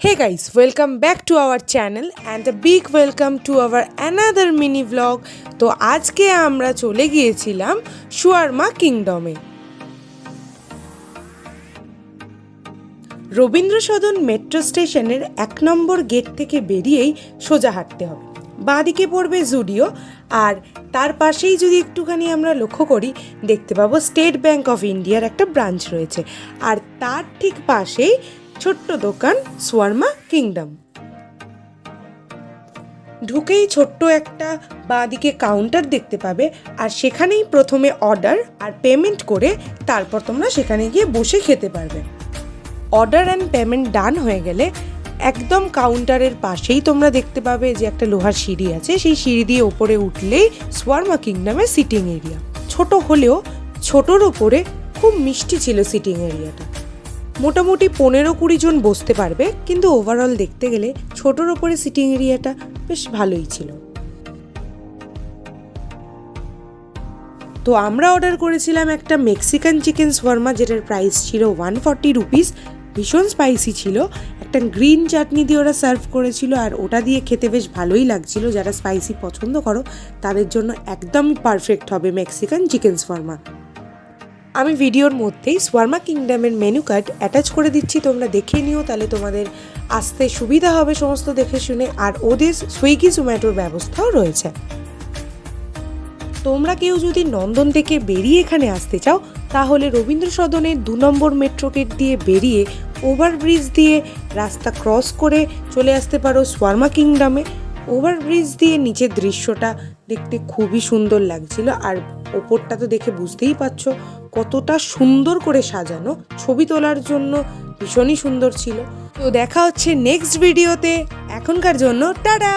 Hey guys, welcome back to our channel and a big welcome to our another mini vlog. তো আজকে আমরা চলে গিয়েছিলাম shawarma কিংডমে। Rabindra Sadan metro স্টেশনের 1 নম্বর গেট থেকে বেরিয়েই সোজা হাঁটতে হবে। বাঁদিকে পড়বে জুডিও, আর তার পাশেই যদি একটুখানি আমরা লক্ষ্য করি দেখতে পাবো স্টেট ব্যাংক অফ ইন্ডিয়ার একটা ব্রাঞ্চ রয়েছে, আর তার ঠিক পাশেই ছোট্ট দোকান শাওয়ারমা কিংডম। ঢুকেই ছোট্ট একটা বাঁদিকে কাউন্টার দেখতে পাবে, আর সেখানেই প্রথমে অর্ডার আর পেমেন্ট করে তারপর তোমরা সেখানে গিয়ে বসে খেতে পারবে। অর্ডার অ্যান্ড পেমেন্ট ডান হয়ে গেলে একদম কাউন্টারের পাশেই তোমরা দেখতে পাবে যে একটা লোহার সিঁড়ি আছে, সেই সিঁড়ি দিয়ে ওপরে উঠলেই শাওয়ারমা কিংডমের সিটিং এরিয়া। ছোট হলেও ছোটোর ওপরে খুব মিষ্টি ছিল সিটিং এরিয়াটা। মোটামুটি 15-20 জন বসতে পারবে, কিন্তু ওভারঅল দেখতে গেলে ছোটোর ওপরে সিটিং এরিয়াটা বেশ ভালোই ছিল। তো আমরা অর্ডার করেছিলাম একটা মেক্সিকান চিকেন শাওয়ারমা, যেটার প্রাইস ছিল 140 রুপিস। ভীষণ স্পাইসি ছিল, একটা গ্রিন চাটনি দিয়ে ওরা সার্ভ করেছিল, আর ওটা দিয়ে খেতে বেশ ভালোই লাগছিল। যারা স্পাইসি পছন্দ করো তাদের জন্য একদমই পারফেক্ট হবে মেক্সিকান চিকেন শাওয়ারমা। আমি ভিডিওর মধ্যেই শাওয়ারমা কিংডমের মেনু কার্ড অ্যাটাচ করে দিচ্ছি, তোমরা দেখে নিও, তাহলে তোমাদের আসতে সুবিধা হবে সমস্ত দেখে শুনে। আর ওদের সুইগি জোম্যাটোর ব্যবস্থাও রয়েছে। তোমরা কেউ যদি নন্দন থেকে বেরিয়ে এখানে আসতে চাও তাহলে রবীন্দ্র সদনের 2 নম্বর মেট্রো গেট দিয়ে বেরিয়ে ওভারব্রিজ দিয়ে রাস্তা ক্রস করে চলে আসতে পারো শাওয়ারমা কিংডমে। ওভারব্রিজ দিয়ে নিচের দৃশ্যটা দেখতে খুবই সুন্দর লাগছিল, আর ওপরটা তো দেখে বুঝতেই পারছো কতটা সুন্দর করে সাজানো। ছবি তোলার জন্য ভীষণই সুন্দর ছিল। তো দেখা হচ্ছে নেক্সট ভিডিওতে, এখনকার জন্য টাটা।